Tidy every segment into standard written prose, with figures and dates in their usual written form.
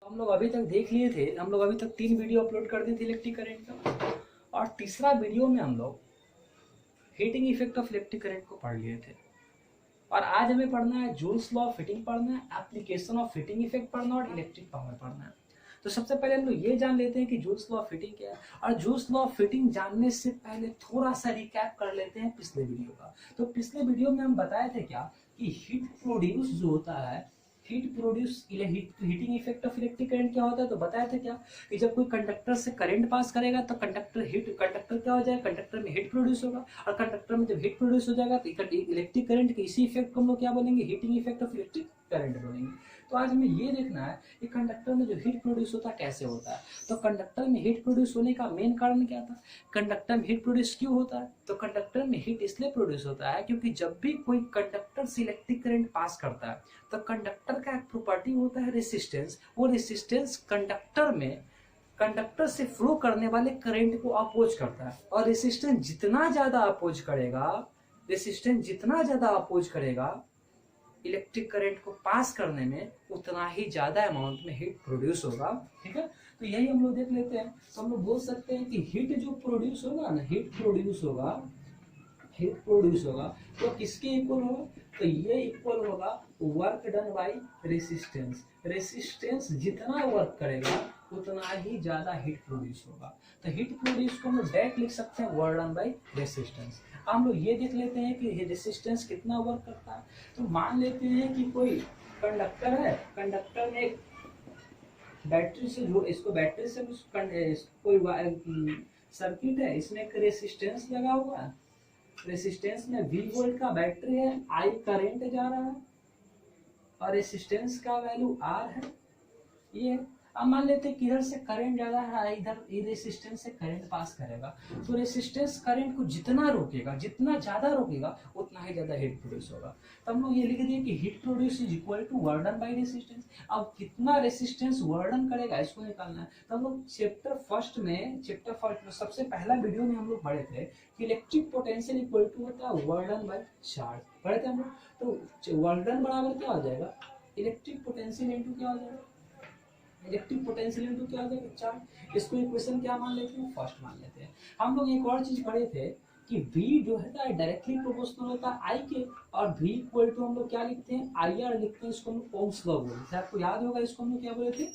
हम लोग अभी तक देख लिए थे, हम लोग अभी तक 3 वीडियो अपलोड कर दिए थे इलेक्ट्रिक करंट का, और तीसरा वीडियो में हम लोग heating effect of electric current को पढ़ लिए थे। और आज हमें पढ़ना है जूल्स लॉ ऑफ हीटिंग पढ़ना है, एप्लीकेशन ऑफ हीटिंग इफेक्ट पढ़ना है और इलेक्ट्रिक पावर पढ़ना है। तो सबसे पहले हम लोग ये जान लेते हैं कि जूल्स लॉ ऑफ हीटिंग क्या है, और जूल्स लॉ ऑफ हीटिंग जानने से पहले थोड़ा सा रिकैप कर लेते हैं पिछले वीडियो का। तो पिछले वीडियो में हम बताए थे क्या कि हीट प्रोड्यूस जो होता है, heat produce heating effect of electric current क्या होता है। तो बताया था क्या कि जब कोई कंडक्टर से करंट पास करेगा तो कंडक्टर क्या हो जाएगा, कंडक्टर में हीट प्रोड्यूस होगा, और कंडक्टर में जब हीट प्रोड्यूस हो जाएगा तो इलेक्ट्रिक करंट के इसी इफेक्ट को हम लोग क्या बोलेंगे, heating effect of electric current बोलेंगे। तो आज हमें ये देखना है कि कंडक्टर में जो हीट प्रोड्यूस होता है कैसे होता है। तो कंडक्टर में हीट प्रोड्यूस होने का मेन कारण क्या था, कंडक्टर में हीट प्रोड्यूस क्यों होता है। तो कंडक्टर में हीट इसलिए प्रोड्यूस होता है क्योंकि जब भी कोई कंडक्टर से इलेक्ट्रिक करंट पास करता है तो कंडक्टर का एक प्रॉपर्टी होता है रेसिस्टेंस। वो रेसिस्टेंस कंडक्टर से फ्लो करने वाले करंट को अपोज करता है, और रेसिस्टेंस जितना ज्यादा अपोज करेगा इलेक्ट्रिक करंट को पास करने में, उतना ही ज्यादा अमाउंट में हीट प्रोड्यूस होगा। ठीक है, तो यही हम लोग देख लेते हैं। तो हम लोग बोल सकते हैं कि हीट जो प्रोड्यूस होगा ना, हीट प्रोड्यूस होगा तो किसके इक्वल होगा, तो ये इक्वल होगा work done by resistance. Resistance जितना वर्क करेगा उतना ही ज्यादा हीट प्रोड्यूस होगा। तो हीट प्रोड्यूस को हम लोग डायरेक्ट लिख सकते हैं वर्क डन बाय रेसिस्टेंस। हम लोग ये देख लेते हैं कि रेसिस्टेंस कितना वर्क करता है। तो मान लेते हैं कि कोई कंडक्टर है, कंडक्टर में एक बैटरी से जो इसको बैटरी से कोई सर्किट है, इसमें एक रेसिस्टेंस लगा हुआ है। रेसिस्टेंस में V वोल्ट का बैटरी है, I करंट जा रहा है, और रेसिस्टेंस का वैल्यू R है। ये अब मान लेते हैं कि इधर से करंट ज्यादा है, इधर रेसिस्टेंस से करंट पास करेगा, तो रेसिस्टेंस करंट को जितना ज्यादा रोकेगा उतना ही ज्यादा हीट प्रोड्यूस होगा। तो हम लोग ये लिख दिए कि heat produce is equal to work done by resistance. अब कितना रेसिस्टेंस वर्क डन करेगा इसको निकालना है। तो हम लोग चैप्टर फर्स्ट में सबसे पहला वीडियो में हम लोग पढ़े थे कि इलेक्ट्रिक पोटेंशियल इक्वल टू होता है वर्क डन बाय चार्ज, पढ़े थे हम लोग। तो वर्क डन बराबर क्या हो जाएगा, इलेक्ट्रिक पोटेंशियल इनटू क्या हो जाएगा, इलेक्ट्रिक पोटेंशियल इनटू क्या हो जाएगा चार्ज। इसको इक्वेशन क्या मान लेते हैं, फर्स्ट मान लेते हैं। हम लोग एक और चीज पढ़े थे कि V जो है डायरेक्टली प्रोपोर्शनल होता है I के, और V इक्वल टू हम लोग क्या लिखते हैं, IR लिखते हैं। इसको हम लोग ओम्स लॉ बोले थे, आपको याद होगा इसको हम लोग क्या बोले थे,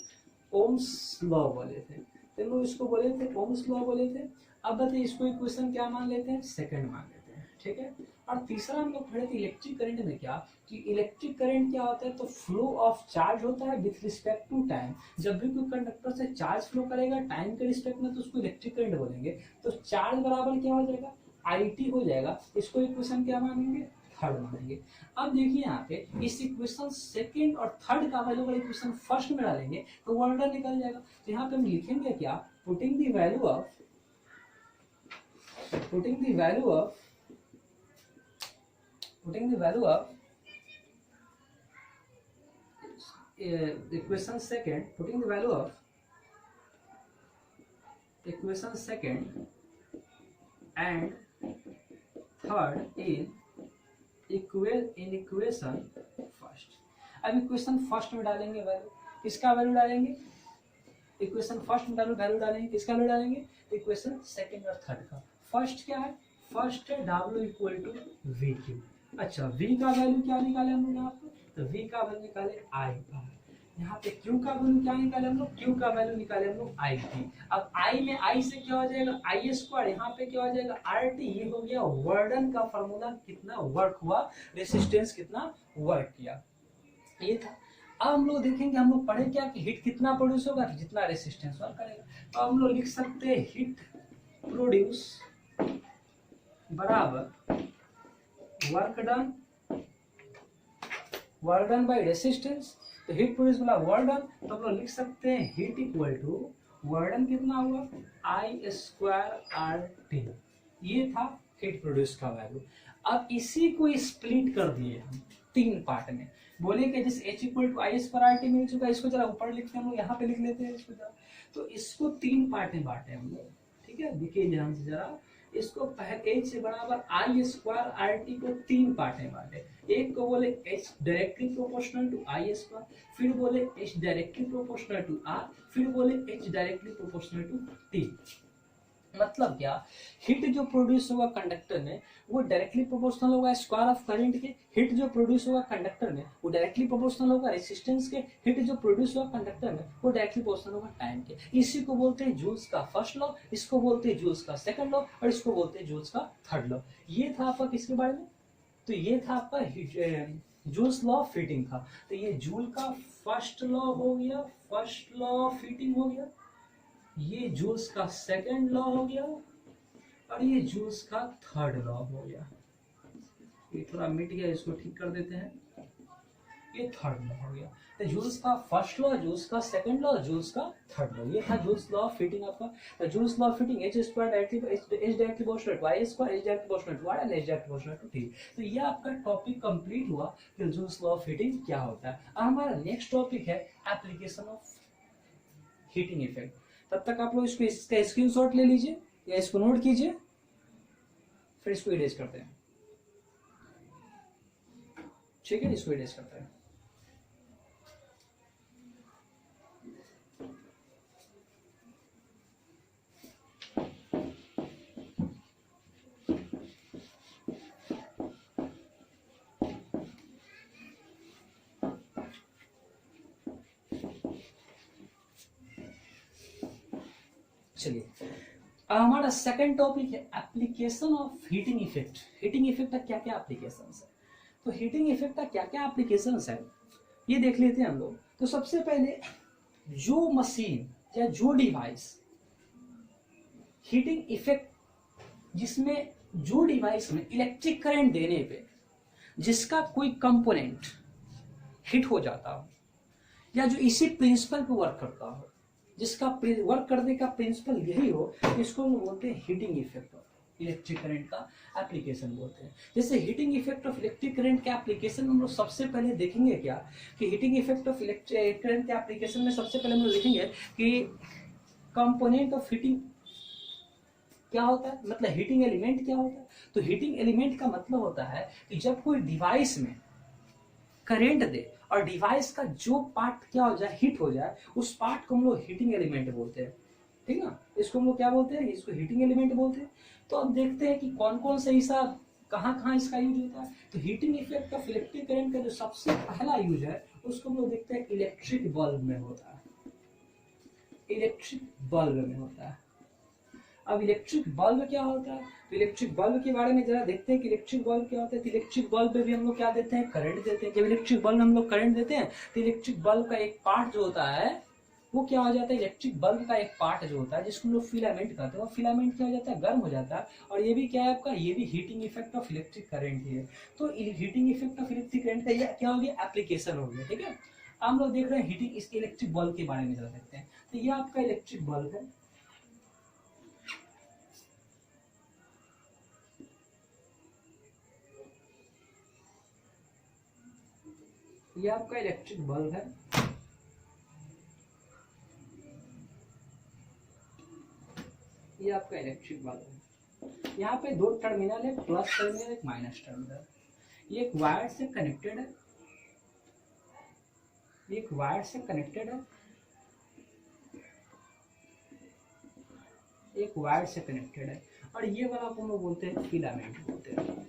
ओम्स लॉ बोले थे। तो लोग इसको बोले थे ओम्स लॉ बोले थे। अब बताइए इसको इक्वेशन क्या मान लेते हैं, सेकंड मान लेते हैं। ठीक है, और तीसरा हम लोग पढ़े थे इलेक्ट्रिक करंट में क्या कि इलेक्ट्रिक करंट क्या होता है, तो फ्लो ऑफ चार्ज होता है विथ रिस्पेक्ट टू टाइम। जब भी कोई कंडक्टर से चार्ज फ्लो करेगा टाइम के रिस्पेक्ट में तो उसको इलेक्ट्रिक करंट बोलेंगे। तो चार्ज बराबर क्या हो जाएगा, IT हो जाएगा। इसको इक्वेशन क्या मानेंगे, थर्ड मानेंगे। अब देखिए यहाँ पे इस इक्वेशन सेकंड और थर्ड का वैल्यू अगर इक्वेशन फर्स्ट में डालेंगे तो वर्क डन निकल जाएगा। तो यहाँ पे हम लिखेंगे क्या, putting the value of equation second, putting the value of equation second and third in equation first। अब इक्वेशन फर्स्ट में डालेंगे वैल्यू, किसका वैल्यू डालेंगे, इक्वेशन फर्स्ट में वैल्यू डालेंगे, किसका वैल्यू डालेंगे, इक्वेशन सेकंड और थर्ड का। फर्स्ट क्या है, फर्स्ट है W equal to V Q. अच्छा, V का वैल्यू क्या निकाले हम लोग यहाँ पे, तो V का वैल्यू निकाले I का। यहाँ पे Q का वैल्यू क्या निकाले हम लोग, Q का वैल्यू निकाले हम लोग I की। अब I में I से क्या हो जाएगा, I स्क्वायर, यहाँ पे क्या हो जाएगा RT। ये हो गया वर्क डन का फॉर्मूला, कितना वर्क हुआ, रेसिस्टेंस कितना वर्क किया, ये था। अब हम लोग देखेंगे, हम लोग पढ़े क्या कि हीट कितना प्रोड्यूस होगा, जितना रेसिस्टेंस वर्क करेगा। तो हम लोग लिख सकते हैं हीट प्रोड्यूस बराबर वर्क डन बाय रेसिस्टेंस। तो हीट प्रोड्यूस वाला वर्क डन, तो हम लोग लिख सकते हैं heat equal to work done कितना हुआ, I स्क्वायर RT। ये था हीट प्रोड्यूस का वैल्यू। अब इसी को स्प्लिट कर दिए हम तीन पार्ट में, बोले कि जैसे H equal to I square RT मिल चुका है, इसको जरा ऊपर लिखते हैं हम लोग, यहाँ पे लिख लेते हैं इसको जरा। तो इसको तीन पार्ट में बांटे हम लोग, ठीक है, देखिए ध्यान से जरा। इसको पहले एच बराबर आई स्क्वायर आर टी को 3 पार्ट में बांटे। एक को बोले H directly proportional to I square, फिर बोले H directly proportional to R, फिर बोले H directly proportional to T. मतलब क्या, हिट जो प्रोड्यूस होगा कंडक्टर में वो डायरेक्टली प्रोपोर्शनल होगा स्क्वायर ऑफ करंट के, हिट जो प्रोड्यूस होगा कंडक्टर में वो डायरेक्टली प्रोपोर्शनल होगा रेजिस्टेंस के, हिट जो प्रोड्यूस होगा कंडक्टर में वो डायरेक्टली प्रोपोर्शनल होगा टाइम के। इसी को बोलते हैं जूल्स का फर्स्ट लॉ, इसको बोलते हैं जूल्स का सेकंड लॉ और इसको बोलते हैं जूल्स का थर्ड लॉ। ये था आपका किसके बारे में, तो ये था आपका जूल्स लॉ ऑफ हीटिंग था। तो ये जूल का फर्स्ट लॉ हो गया, फर्स्ट लॉ ऑफ हीटिंग हो गया, ये जूल्स का सेकंड लॉ हो गया और ये जूल्स का थर्ड लॉ हो गया। ये थोड़ा मिट गया, इसको ठीक कर देते हैं, ये थर्ड लॉ हो गया। तो जूल्स का फर्स्ट लॉ, जूल्स का सेकंड लॉ, जूल्स का थर्ड लॉ, ये था जूल्स लॉ ऑफ हीटिंग आपका। तो Joule's law of heating H square directly H directly proportional to I square, H directly proportional to R and H directly proportional to T. तो ये आपका topic complete हुआ कि joules law of heating क्या होता है। अब हमारा नेक्स्ट टॉपिक है एप्लीकेशन ऑफ हीटिंग इफेक्ट। तब तक आप लोग इसको इसका स्क्रीनशॉट ले लीजिए या इसको नोट कीजिए, फिर इसको इरेज करते हैं। ठीक है, इसको इरेज करते हैं। चलिए, हमारा सेकंड टॉपिक है application of heating effect. Heating effect का क्या क्या एप्लीकेशन है, तो हीटिंग इफेक्ट का क्या क्या एप्लीकेशन है ये देख लेते हैं हम लोग। तो सबसे पहले जो मशीन या जो डिवाइस हीटिंग इफेक्ट जिसमें जो डिवाइस में इलेक्ट्रिक करंट देने पे जिसका कोई कंपोनेंट हिट हो जाता हो या जो इसी प्रिंसिपल पे वर्क करता हो, जिसका वर्क करने का प्रिंसिपल यही हो, इसको हम बोलते हैं heating effect of electric current का एप्लीकेशन बोलते हैं। जैसे heating effect of electric current के एप्लीकेशन में हम लोग सबसे पहले देखेंगे क्या कि heating effect of electric current के एप्लीकेशन में सबसे पहले हम लोग देखेंगे कि कंपोनेंट ऑफ हीटिंग क्या होता है, मतलब हीटिंग एलिमेंट क्या होता है। तो हीटिंग एलिमेंट का मतलब होता है कि जब कोई डिवाइस में करंट दे और डिवाइस का जो पार्ट क्या हो जाए, हिट हो जाए, उस पार्ट को हम लोग हीटिंग एलिमेंट बोलते हैं। ठीक ना, इसको हम लोग क्या बोलते हैं, इसको हीटिंग एलिमेंट बोलते हैं। तो अब देखते हैं कि कौन कौन सा हिस्सा कहाँ कहाँ इसका यूज होता है। तो heating effect of electric current का जो सबसे पहला यूज है उसको हम लोग देखते हैं इलेक्ट्रिक बल्ब में होता है, इलेक्ट्रिक बल्ब में होता है। अब इलेक्ट्रिक बल्ब क्या होता है, तो इलेक्ट्रिक बल्ब के बारे में जरा देखते हैं कि इलेक्ट्रिक बल्ब क्या होता है। तो इलेक्ट्रिक बल्ब में भी हम लोग क्या देते हैं, करंट देते हैं। जब इलेक्ट्रिक बल्ब में हम लोग करंट देते हैं तो इलेक्ट्रिक बल्ब का एक पार्ट जो होता है वो क्या हो जाता है, इलेक्ट्रिक बल्ब का एक पार्ट जो होता है जिसको हम लोग फिलामेंट कहते हैं, वो फिलामेंट क्या हो जाता है, गर्म हो जाता है। और ये भी क्या है आपका, ये भी heating effect of electric current ही है। तो heating effect of electric current का ये क्या हो गया, एप्लीकेशन हो गया। ठीक है, हम लोग देख रहे हैं हीटिंग इस इलेक्ट्रिक बल्ब के बारे में जरा देखते हैं। तो ये आपका इलेक्ट्रिक बल्ब है, ये आपका इलेक्ट्रिक बल्ब है। ये आपका इलेक्ट्रिक बल्ब है। यहाँ पे दो टर्मिनल है, प्लस टर्मिनल एक माइनस टर्मिनल। ये एक वायर से कनेक्टेड है, एक वायर से कनेक्टेड है, एक वायर से कनेक्टेड है। और ये वाला को हम लोग बोलते हैं फिलामेंट बोलते हैं।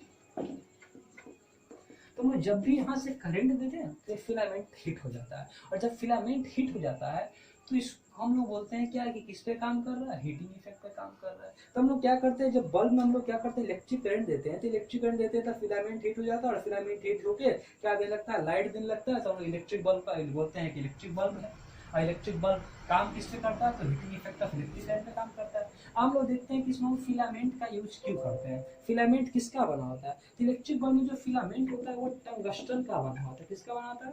तो हम जब भी यहाँ से करंट देते हैं तो फिलामेंट हिट हो जाता है, और जब फिलामेंट हिट हो जाता है तो इस हम लोग बोलते हैं क्या कि किस पे काम कर रहा है, हीटिंग इफेक्ट पे काम कर रहा है। तो हम लोग क्या करते हैं, जब बल्ब में हम लोग क्या करते हैं, इलेक्ट्रिक करंट देते हैं। तो इलेक्ट्रिक करंट देते हैं तो फिलामेंट हिट हो जाता है, और फिलामेंट हिट होकर क्या देने लगता है, लाइट देने लगता है। तो हम लोग इलेक्ट्रिक बल्ब का बोलते हैं कि इलेक्ट्रिक बल्ब है। और इलेक्ट्रिक बल्ब काम किस पे करता है, तो heating effect of electric current पे काम करता है। हम लोग देखते हैं कि इसमें फिलामेंट का यूज क्यों करते हैं। फिलामेंट किसका बना होता है, तो इलेक्ट्रिक बल्ब में जो फिलामेंट होता है वो टंगस्टन का बना होता है। किसका बना होता है,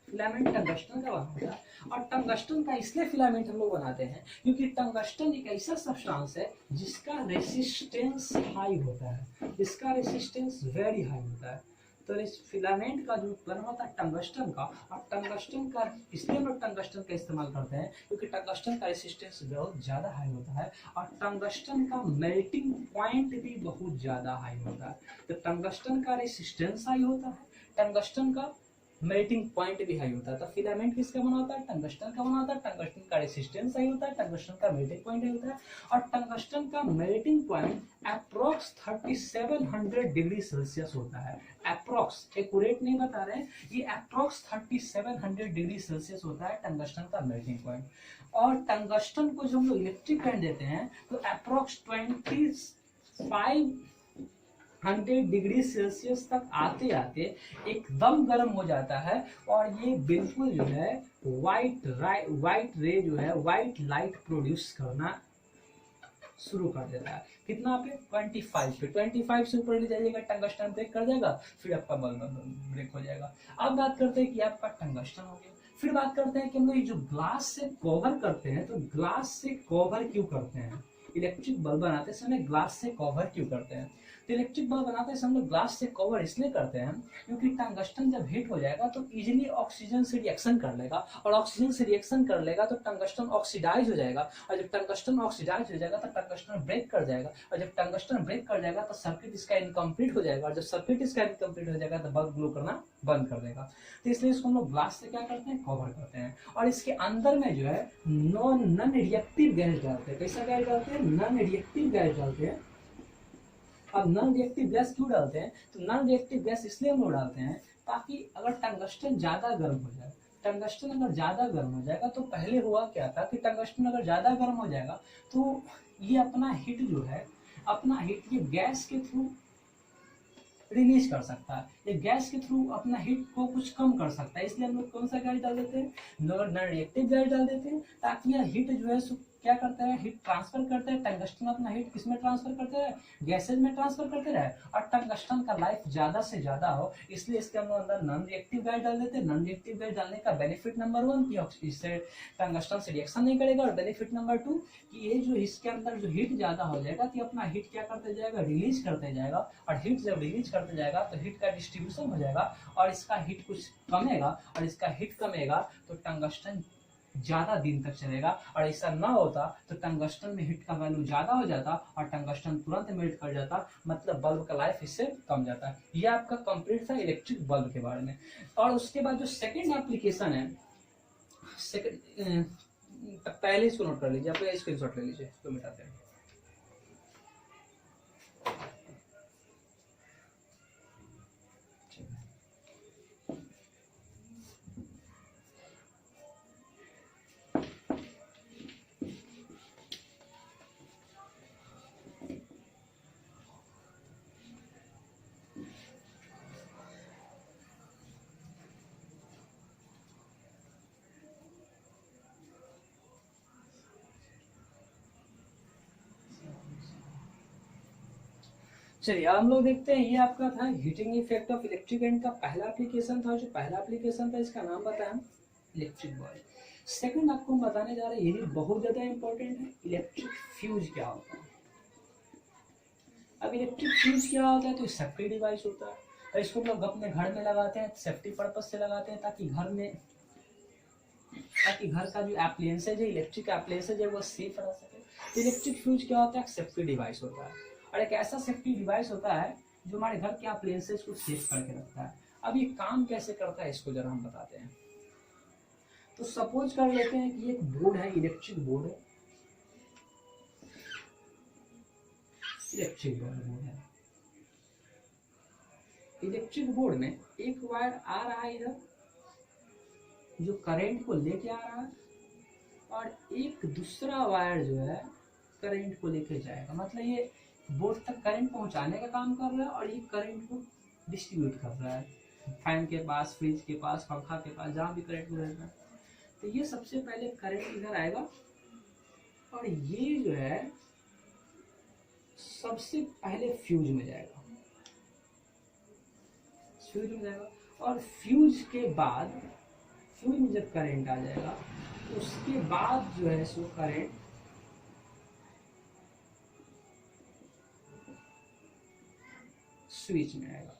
फिलामेंट टंगस्टन का बना होता है। और टंगस्टन का इसलिए फिलामेंट हम लोग बनाते हैं क्योंकि टंगस्टन एक ऐसा सब्सटेंस है जिसका रेसिस्टेंस हाई होता है, जिसका रेसिस्टेंस वेरी हाई होता है। तो इस फिलामेंट का जो कलर होता है टंगस्टन का, और टंगस्टन का इसलिए हम लोग टंगस्टन का इस्तेमाल करते हैं क्योंकि टंगस्टन का रेसिस्टेंस बहुत ज़्यादा हाई होता है और टंगस्टन का मेल्टिंग पॉइंट भी बहुत ज़्यादा हाई होता है। तो टंगस्टन का रेसिस्टेंस हाई होता है, टंगस्टन का मेल्टिंग पॉइंट भी हाई होता है। तो फिलामेंट किसका बना होता है? टंगस्टन का बना होता है। टंगस्टन का रेसिस्टेंस हाई होता है, टंगस्टन का मेल्टिंग पॉइंट हाई होता है, और टंगस्टन का melting point approx 3700 degree Celsius होता है। अप्रोक्स, एक्यूरेट नहीं बता रहे हैं, ये अप्रोक्स 3700 डिग्री सेल्सियस होता है टंगस्टन का मेल्टिंग पॉइंट। और टंगस्टन को जब हम लोग इलेक्ट्रिक करंट देते हैं तो अप्रोक्स 2500 डिग्री सेल्सियस तक आते आते एकदम गर्म हो जाता है और ये बिल्कुल जो है वाइट रे जो है, वाइट लाइट प्रोड्यूस करना शुरू कर देता है। कितना पे? 25 पे। 25 से ऊपर ले जाइएगा टंगस्टन ब्रेक कर जाएगा, फिर आपका बल्ब ब्रेक हो जाएगा। अब बात करते हैं कि आपका टंगस्टन हो गया। फिर बात करते हैं कि हम लोग जो ग्लास से कवर करते हैं, तो ग्लास से कवर क्यों करते हैं? इलेक्ट्रिक बल्ब बनाते समय ग्लास से कवर क्यों करते हैं? तो इलेक्ट्रिक बल्ब बनाते समय हम लोग ग्लास से कवर इसलिए करते हैं क्योंकि टंगस्टन जब हीट हो जाएगा तो इजीली ऑक्सीजन से रिएक्शन कर लेगा, और ऑक्सीजन से रिएक्शन कर लेगा तो टंगस्टन ऑक्सीडाइज हो जाएगा, और जब टंगस्टन ऑक्सीडाइज हो जाएगा तो टंगस्टन ब्रेक कर जाएगा, और जब टंगस्टन ब्रेक कर जाएगा तो सर्किट इसका इनकम्प्लीट हो जाएगा, और जब सर्किट इसका इनकम्प्लीट हो जाएगा तो बल्ब ग्लो करना बंद कर देगा। तो इसलिए इसको हम लोग ग्लास से क्या करते हैं? कवर करते हैं। और इसके अंदर में जो है नॉन रिएक्टिव गैस डालते हैं। कैसा गैस डालते हैं? नॉन रिएक्टिव गैस डालते हैं। अब नॉन रिएक्टिव गैस क्यों डालते हैं? तो नॉन रिएक्टिव गैस इसलिए हम लोग डालते हैं ताकि अगर टंगस्टन ज्यादा गर्म हो जाए, टंगस्टन अगर ज्यादा गर्म हो जाएगा तो पहले हुआ क्या था कि टंगस्टन अगर ज्यादा गर्म हो जाएगा तो ये अपना हीट जो है, अपना हीट ये गैस के थ्रू रिलीज कर सकता है, ये गैस के थ्रू अपना हीट को कुछ कम कर सकता है। इसलिए हम लोग कौन सा गैस डाल देते हैं? नॉन रिएक्टिव गैस डाल देते हैं, ताकि यह हीट जो है क्या करता है? हीट ट्रांसफर करता है। टंगस्टन अपना हीट किसमें ट्रांसफर करते रहे? गैसेज में ट्रांसफर करते रहे, और टंगस्टन का लाइफ ज्यादा से ज्यादा हो, इसलिए इसके हम अंदर नॉन रिएक्टिव गैस डाल देते हैं। नॉन रिएक्टिव गैस डालने का बेनिफिट नंबर 1 कि इससे टंगस्टन से रिएक्शन नहीं करेगा, और बेनिफिट नंबर 2 कि ये जो इसके अंदर जो हीट ज्यादा हो जाएगा कि अपना हीट क्या करते जाएगा? रिलीज करते जाएगा, और हीट जब रिलीज करते जाएगा तो हीट का डिस्ट्रीब्यूशन हो जाएगा, और इसका हीट कुछ कमेगा, और इसका हीट कमेगा तो टंगस्टन ज्यादा दिन तक चलेगा। और ऐसा ना होता तो टंगस्टन में हीट का वैल्यू ज्यादा हो जाता और टंगस्टन तुरंत मेल्ट कर जाता, मतलब बल्ब का लाइफ इससे कम जाता है। ये आपका कंप्लीट था इलेक्ट्रिक बल्ब के बारे में। और उसके बाद जो सेकंड एप्लीकेशन है, पहले इसको नोट कर लीजिए, आप स्क्रीनशॉट ले लीजिए, इसको मिटाते हैं। चलिए अब हम लोग देखते हैं, ये आपका था heating effect of electric current का पहला एप्लीकेशन था। जो पहला एप्लीकेशन था इसका नाम बताया इलेक्ट्रिक बल्ब। सेकंड आपको हम बताने जा रहे हैं, ये भी बहुत ज्यादा इंपॉर्टेंट है, इलेक्ट्रिक फ्यूज क्या होता है। अब इलेक्ट्रिक फ्यूज क्या होता है? तो सेफ्टी डिवाइस होता है, और इसको हम लोग अपने घर में लगाते हैं, सेफ्टी पर्पज से लगाते हैं, ताकि घर का जो एप्लायंसेज है, इलेक्ट्रिक एप्लायंसेज है, वो सेफ रह सके। इलेक्ट्रिक फ्यूज क्या होता है? सेफ्टी डिवाइस होता है, और एक ऐसा सेफ्टी डिवाइस होता है जो हमारे घर के एप्लायंसेज को सेफ करके रखता है। अब ये काम कैसे करता है इसको जरा हम बताते हैं। तो सपोज कर लेते हैं कि एक बोर्ड है, इलेक्ट्रिक बोर्ड है, इलेक्ट्रिक बोर्ड है। इलेक्ट्रिक बोर्ड में एक वायर आ रहा है इधर जो करंट को लेके आ रहा है, और एक दूसरा वायर जो है करंट को लेके जाएगा, मतलब ये बोर्ड तक करंट पहुंचाने का काम कर रहा है और ये करंट को डिस्ट्रीब्यूट कर रहा है फैन के पास, फ्रिज के पास, पंखा के पास, जहाँ भी करंट गुजरता है। तो ये सबसे पहले करंट इधर आएगा, और ये जो है सबसे पहले फ्यूज में जाएगा, फ्यूज में जाएगा, और फ्यूज के बाद फ्यूज में जब करंट आ जाएगा उसके बाद जो है सो करंट स्विच में आएगा।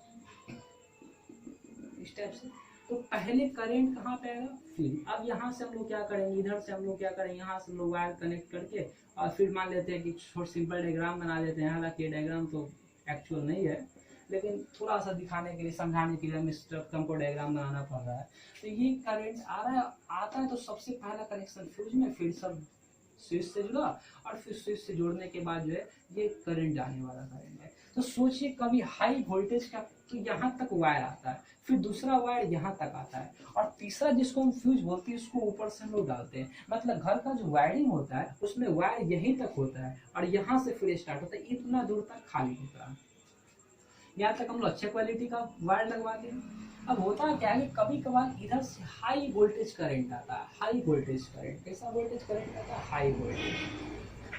इस टाइप से। तो पहले करंट कहाँ पे आएगा, फील्ड। अब यहाँ से हम लोग क्या करेंगे, इधर से हम लोग क्या करेंगे, यहाँ से हम लोग वायर कनेक्ट करके और फिर मान लेते हैं कि छोटा सिंपल डायग्राम बना देते हैं। हालांकि ये डायग्राम तो एक्चुअल नहीं है, लेकिन थोड़ा सा दिखाने के लिए, समझाने के लिए मिस्टर हमको डायग्राम बनाना पड़ रहा है। तो ये करंट आ रहा है, आता है तो सबसे पहला कनेक्शन फ्यूज में, फिर सब स्विच से जुड़ा और फिर स्विच से जोड़ने के बाद जो है ये करंट जाने वाला करंट है। तो सोचिए कभी हाई वोल्टेज का तो यहाँ तक वायर आता है, फिर दूसरा वायर यहाँ तक आता है, और तीसरा जिसको हम फ्यूज बोलते हैं उसको ऊपर से हम लोग डालते हैं। मतलब घर का जो वायरिंग होता है उसमें वायर यहीं तक होता है और यहाँ से फिर स्टार्ट होता है, इतना दूर तक खाली होता है। यहाँ तक हम लोग अच्छे क्वालिटी का वायर लगवाते हैं। अब होता क्या है कि कभी कभार इधर से हाई वोल्टेज करंट आता है। हाई वोल्टेज करंट, कैसा वोल्टेज करंट आता है, हाई वोल्टेज।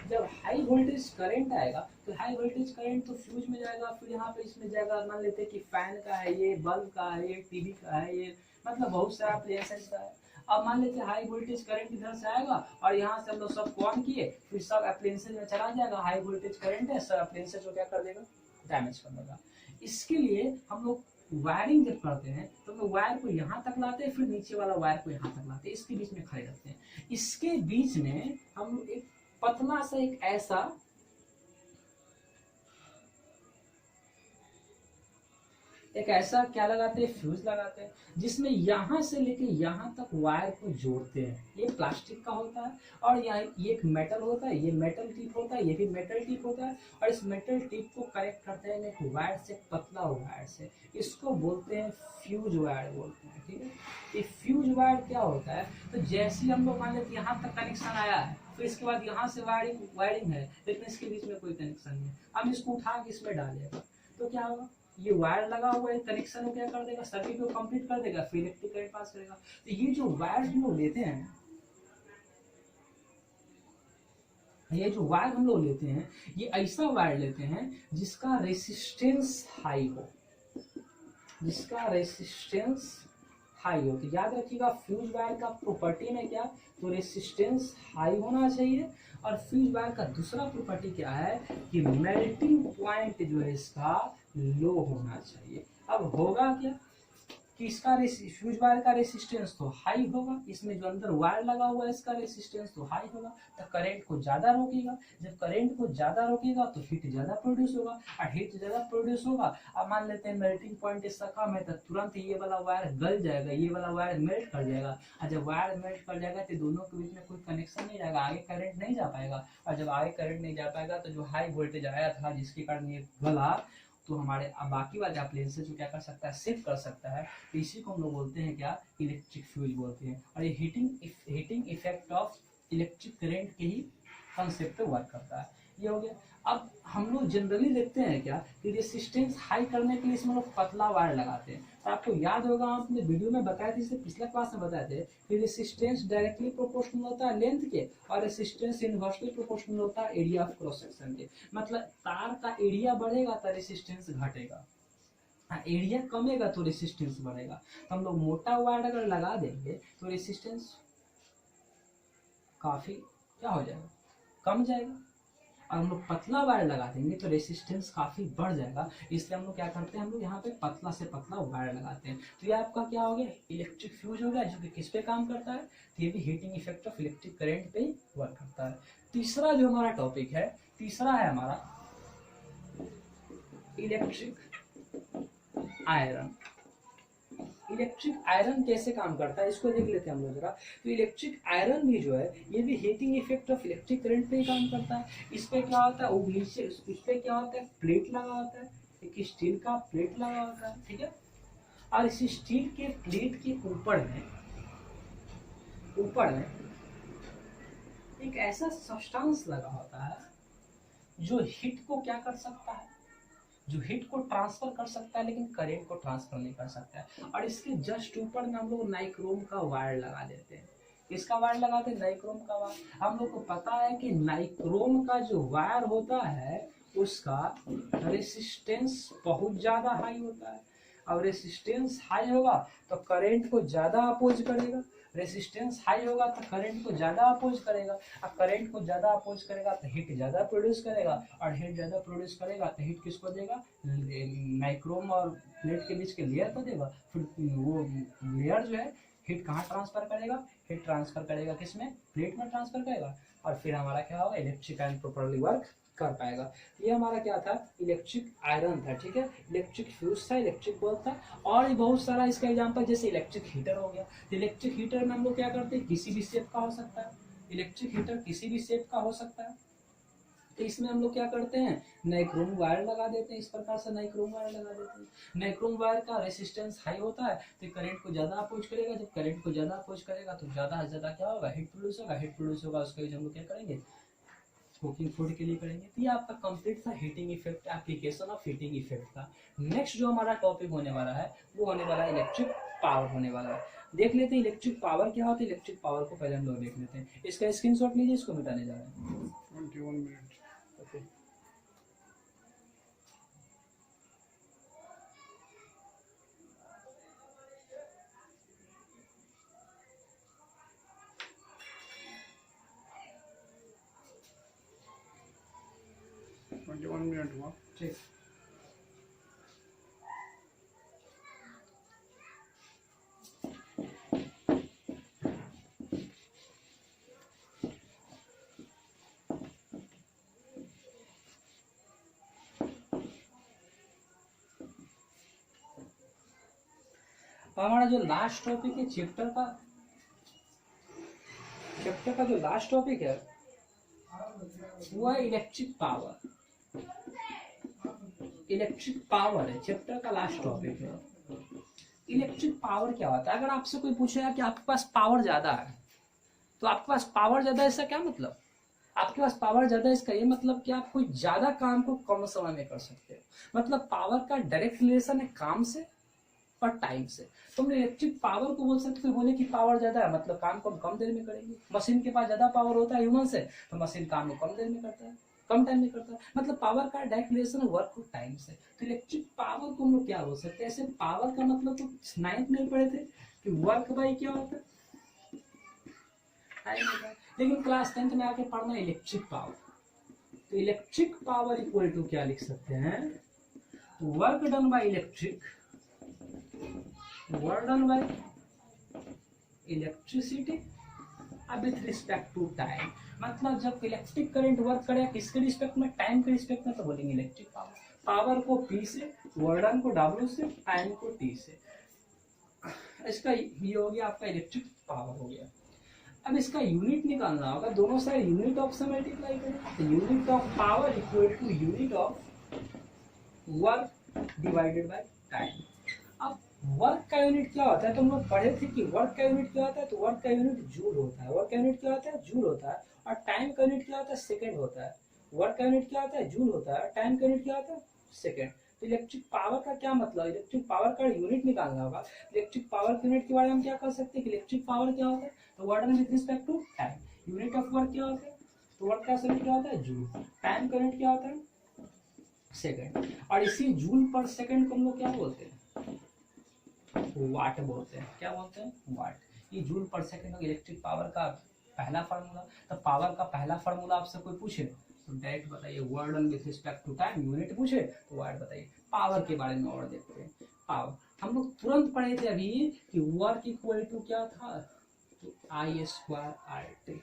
जब हाई वोल्टेज करंट आएगा तो हाई वोल्टेज करंट तो फ्यूज में जाएगा, फिर यहाँ पे इसमें जाएगा। मान लेते हैं कि फैन का है ये, बल्ब का है ये, टीवी का है ये, मतलब बहुत सारा अप्लायंसेस का है। अब मान लेते हैं हाई वोल्टेज करंट इधर से आएगा और यहाँ से हम लोग सब ऑन किए, फिर सब अप्लायंसेस में चला जाएगा। हाई वोल्टेज करंट है, सब अप्लायंसेस को क्या कर देगा, डैमेज कर देगा। इसके लिए हम लोग वायरिंग जब करते हैं तो हम लोग वायर को यहाँ तक लाते हैं, फिर नीचे वाला वायर को यहाँ तक लाते हैं, इसके बीच में खड़े रहते हैं। इसके बीच में हम लोग एक पतला सा एक ऐसा क्या लगाते हैं, फ्यूज लगाते हैं, जिसमें यहाँ से लेके यहाँ तक वायर को जोड़ते हैं। ये प्लास्टिक का होता है और यहाँ ये एक मेटल होता है, ये मेटल टिप होता है, ये भी मेटल टिप होता है, और इस मेटल टिप को कनेक्ट करते हैं एक वायर से, पतला वायर से। इसको बोलते हैं फ्यूज वायर बोलते हैं, ठीक है। ये फ्यूज वायर क्या होता है, तो जैसे ही हम लोग मान लेते यहाँ तक कनेक्शन आया है, फिर इसके बाद यहाँ से वायरिंग है, लेकिन इसके बीच में कोई कनेक्शन नहीं है। हम इसको उठा के इसमें डालेगा तो क्या होगा, ये वायर लगा हुआ है, कनेक्शन को क्या कर देगा, सर्किट को कंप्लीट कर देगा, फिर इलेक्ट्रिक करंट पास करेगा। तो ये जो वायर हम लोग लेते हैं, ये जो वायर हम लोग लेते हैं, ये ऐसा वायर लेते हैं जिसका रेसिस्टेंस हाई हो, जिसका रेसिस्टेंस हाई हो। तो याद रखिएगा फ्यूज वायर का प्रॉपर्टी में क्या, तो रेसिस्टेंस हाई होना चाहिए। और फ्यूज वायर का दूसरा प्रॉपर्टी क्या है कि मेल्टिंग पॉइंट जो है इसका लो होना चाहिए। अब होगा क्या कि इसका फ्यूज वायर का रेसिस्टेंस तो हाई होगा, इसमें जो अंदर वायर लगा हुआ है इसका रेसिस्टेंस तो हाई होगा, तो करंट को ज्यादा रोकेगा। जब करंट को ज्यादा रोकेगा तो हीट ज्यादा प्रोड्यूस होगा, और हीट ज्यादा प्रोड्यूस होगा। अब मान लेते हैं मेल्टिंग पॉइंट इसका कम है तो तुरंत ये वाला वायर गल जाएगा, ये वाला वायर मेल्ट कर जाएगा। और जब वायर मेल्ट कर जाएगा तो दोनों के बीच में कोई कनेक्शन नहीं रहेगा, आगे करंट नहीं जा पाएगा। और जब आगे करंट नहीं जा पाएगा तो जो हाई वोल्टेज आया था जिसके कारण ये गला, तो हमारे बाकी वाले अप्लायंसेस को क्या कर सकता है, सेव कर सकता है। तो इसी को हम लोग बोलते हैं क्या, इलेक्ट्रिक फ्यूज बोलते हैं। और ये heating effect of electric current के ही कंसेप्ट पे वर्क करता है। ये हो गया। अब हम लोग जनरली देखते हैं क्या कि रेसिस्टेंस हाई करने के लिए इसमें लोग पतला वायर लगाते हैं। तो आपको याद होगा, आपने वीडियो में बताया था, इससे पिछले क्लास में बताए थे कि रेसिस्टेंस डायरेक्टली प्रोपोर्शनल होता है लेंथ के, और रेसिस्टेंस इनवर्सली प्रोपोर्शनल होता है एरिया ऑफ क्रॉस सेक्शन के। मतलब तार का एरिया बढ़ेगा तो रेसिस्टेंस घटेगा, एरिया कमेगा तो रेसिस्टेंस बढ़ेगा। तो हम लोग मोटा वायर अगर लगा देंगे तो रेसिस्टेंस काफी क्या हो जाएगा, कम जाएगा। और हम लोग पतला वायर लगा देंगे तो रेसिस्टेंस काफी बढ़ जाएगा। इसलिए हम लोग क्या करते हैं, हम लोग यहाँ पे पतला से पतला वायर लगाते हैं। तो ये आपका क्या हो गया, इलेक्ट्रिक फ्यूज हो गया, जो कि किस पे काम करता है, तो ये भी heating effect of electric current पे वर्क करता है। तीसरा जो हमारा टॉपिक है, तीसरा है हमारा इलेक्ट्रिक आयरन। इलेक्ट्रिक आयरन कैसे काम करता है इसको देख लेते हैं हम लोग जरा। तो इलेक्ट्रिक आयरन भी जो है ये भी heating effect of electric current पे ही काम करता है। इस पे क्या होता है, वो नीचे इस पे क्या होता है, प्लेट लगा होता है, एक स्टील का प्लेट लगा होता है, ठीक है। और इस स्टील के प्लेट के ऊपर में एक ऐसा सब्सटेंस लगा होता है जो हीट को क्या कर सकता है, जो हीट को ट्रांसफर कर सकता है लेकिन करंट को ट्रांसफर नहीं कर सकता है। और इसके जस्ट ऊपर में हम लोग नाइक्रोम का वायर लगा देते हैं। किसका वायर लगाते हैं, नाइक्रोम का वायर। हम लोग को पता है कि नाइक्रोम का जो वायर होता है उसका रेसिस्टेंस बहुत ज्यादा हाई होता है। अब रेसिस्टेंस हाई होगा तो करंट को ज्यादा अपोज करेगा, रेसिस्टेंस हाई होगा तो करंट को ज्यादा अपोज करेगा, और करंट को ज्यादा अपोज करेगा तो हीट ज्यादा प्रोड्यूस करेगा, और हीट ज्यादा प्रोड्यूस करेगा तो हीट किसको देगा, नाइक्रोम और प्लेट के बीच के लेयर को देगा। फिर वो लेयर जो है हीट कहाँ ट्रांसफर करेगा, हीट ट्रांसफर करेगा किसमें, प्लेट में ट्रांसफर करेगा, और फिर हमारा क्या होगा, इलेक्ट्रिक आयरन प्रॉपर्ली वर्क कर पाएगा। ये हमारा क्या था, इलेक्ट्रिक आयरन था, ठीक है, इलेक्ट्रिक फ्यूज था, इलेक्ट्रिक बल्ब था, और बहुत सारा इसका एग्जांपल जैसे इलेक्ट्रिक हीटर हो गया। इलेक्ट्रिक हीटर में हम लोग क्या करते हैं, किसी भी शेप का हो सकता है, इलेक्ट्रिक हीटर किसी भी शेप का हो सकता है। तो इसमें हम लोग क्या करते हैं, नाइक्रोम वायर लगा देते हैं, इस प्रकार से नाइक्रोम वायर लगा देते हैं। नाइक्रोम वायर का रेसिस्टेंस हाई होता है तो करंट को ज्यादा अपोज करेगा, जब करंट को ज्यादा अपोज करेगा तो ज्यादा से ज्यादा क्या होगा, हीट प्रोड्यूस होगा, हीट प्रोड्यूस होगा, उसका यूज हम लोग क्या करेंगे, कुकिंग फूड के लिए करेंगे। तो ये आपका कंप्लीट था heating effect, application of heating effect का। नेक्स्ट जो हमारा टॉपिक होने वाला है वो होने वाला है इलेक्ट्रिक पावर होने वाला है। देख लेते हैं इलेक्ट्रिक पावर क्या होता है। इलेक्ट्रिक पावर को पहले हम लोग देख लेते हैं, इसका स्क्रीनशॉट लीजिए, इसको मिटाने जा रहे हैं। 21 मिनट। ओके, मिनट हुआ। ठीक। हमारा जो लास्ट टॉपिक है चैप्टर का जो लास्ट टॉपिक है वो है इलेक्ट्रिक पावर। इलेक्ट्रिक पावर है चैप्टर का लास्ट टॉपिक है। इलेक्ट्रिक पावर क्या होता है, अगर आपसे कोई पूछेगा कि आपके पास पावर ज्यादा है तो आपके पास पावर ज्यादा है, इसका क्या मतलब, आपके पास पावर ज्यादा है इसका ये मतलब कि आप कोई ज्यादा काम को कम समय में कर सकते हो। मतलब पावर का डायरेक्ट रिलेशन है काम से और टाइम से। तुम इलेक्ट्रिक पावर को बोल सकते हो, बोले कि पावर ज्यादा है मतलब काम को हम कम देर में करेंगे। मशीन के पास ज्यादा पावर होता है ह्यूमन से, तो मशीन काम को कम देर में करता है, कम टाइम में करता है। मतलब पावर का डायरेक्ट रिलेशन वर्क और टाइम से। तो इलेक्ट्रिक पावर को हम लोग क्या बोल सकते हैं, ऐसे पावर का मतलब तो 9th में पढ़े थे कि वर्क बाई क्या होता है, टाइम होता है, लेकिन क्लास 10th में आके पढ़ना इलेक्ट्रिक पावर। तो इलेक्ट्रिक पावर इक्वल टू क्या लिख सकते हैं, work done by electric, work done by electricity with respect to time. मतलब जब इलेक्ट्रिक करंट वर्क करेगा किसके रिस्पेक्ट में, टाइम के रिस्पेक्ट में, तो बोलेंगे इलेक्ट्रिक पावर। पावर को P से, वर्डन को W से, टाइम को T से। इसका ये हो गया आपका इलेक्ट्रिक पावर हो गया। अब इसका यूनिट निकालना होगा, दोनों साइड यूनिट ऑफ से मल्टीप्लाई करें तो unit of power equal to unit of work divided by time. अब वर्क का यूनिट क्या होता है, तो हम लोग पढ़े थे कि वर्क का यूनिट क्या होता है, तो वर्क का यूनिट जूल होता है। वर्क का यूनिट क्या होता है, जूल होता है। और टाइम का यूनिट क्या होता है, सेकंड होता है। वर्क का यूनिट क्या होता है, जूल होता है। टाइम का यूनिट क्या होता है, सेकंड। तो इलेक्ट्रिक पावर का क्या मतलब, इलेक्ट्रिक पावर का यूनिट निकालना होगा। इलेक्ट्रिक पावर के यूनिट के बारे में हम क्या कर सकते हैं कि इलेक्ट्रिक पावर क्या होता है, तो work with respect to time. Unit of work क्या होता है, तो वर्क का यूनिट क्या होता है, जूल। टाइम का यूनिट क्या होता है, सेकंड। और इसी जूल पर सेकंड को हम लोग क्या बोलते हैं, वाट बोलते हैं। क्या बोलते हैं, वाट। ये जूल पर सेकंड हो इलेक्ट्रिक पावर का पहला फार्मूला। तो पावर का पहला फार्मूला आपसे कोई पूछे तो डायरेक्ट बताइए work done with respect to time. Unit पूछे तो वाट बताइए। पावर के बारे में और देखते हैं। पावर हम लोग तुरंत पढ़े थे अभी कि वर्क इक्वल टू क्या था, तो I स्क्वायर RT।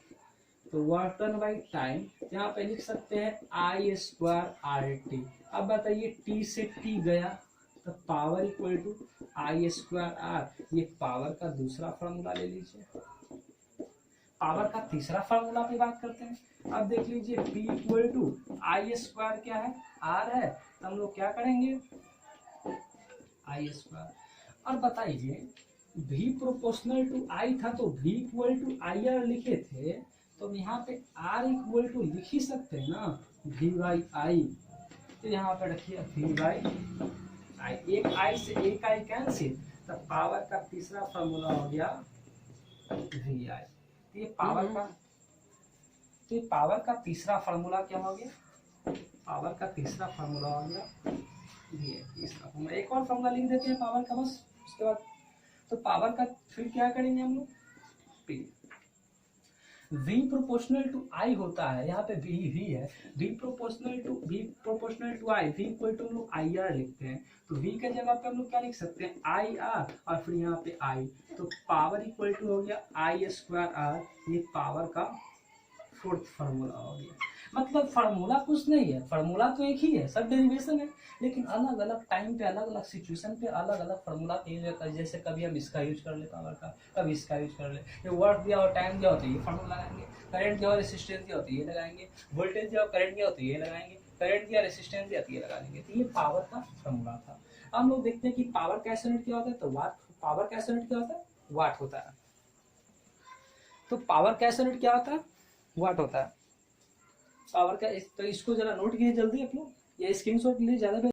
तो वर्क डन बाई टाइम यहाँ पे लिख सकते हैं I स्क्वायर RT। अब बताइए T से T गया तो power equal to I square R। ये पावर का दूसरा फार्मूला ले लीजिए। पावर का तीसरा फार्मूला पे बात करते हैं। अब देख लीजिए P equal to I square क्या है, R है। तो हम लोग क्या करेंगे, I स्क्वायर। और बताइए V प्रोपोर्शनल टू I था तो V इक्वल टू IR लिखे थे, तो यहाँ पे R इक्वल टू लिख ही सकते हैं ना, V बाई I। तो यहाँ पे रखिए V बाई I। एक I से एक I कैंसिल, तो पावर का तीसरा फार्मूला हो गया VI। ये पावर का, तो पावर का तीसरा फार्मूला क्या हो गया, पावर का तीसरा फार्मूला हो गया VI। तीसरा फार्मूला, एक और फार्मूला लिख देते हैं पावर का बस, उसके बाद। तो पावर का फिर क्या करेंगे हम लोग, speed. v proportional to i होता है, यहाँ पे v है, v proportional to i, v equal to हम लोग आई आर लिखते हैं, तो v के जगह पे हम लोग क्या लिख सकते हैं, आई आर, और फिर यहाँ पे i, तो पावर इक्वल टू हो गया आई स्क्वायर आर, ये पावर का फोर्थ फार्मूला हो गया। मतलब फार्मूला कुछ नहीं है, फार्मूला तो एक ही है, सब डेरिवेशन है, लेकिन अलग अलग टाइम पे, अलग अलग सिचुएशन पे अलग अलग फार्मूला यूज होता है। जैसे कभी हम इसका यूज कर ले पावर का, कभी इसका यूज कर ले, ये वर्क दिया और टाइम दिया होता है ये फार्मूला लगाएंगे, करंट दिया और रेसिस्टेंस दिया होता है ये लगाएंगे, वोल्टेज दिया और करंट दिया होता है ये लगाएंगे, करंट दिया रेसिस्टेंस दिया ये लगा देंगे। तो ये पावर का फार्मूला था। हम लोग देखते हैं कि पावर का यूनिट क्या होता है, तो वाट। पावर का यूनिट क्या होता है, वाट होता है। तो पावर का यूनिट क्या होता है, वाट होता है पावर का। तो इसको जरा नोट कीजिए जल्दी आप लोग, ये स्क्रीनशॉट लिए ज्यादा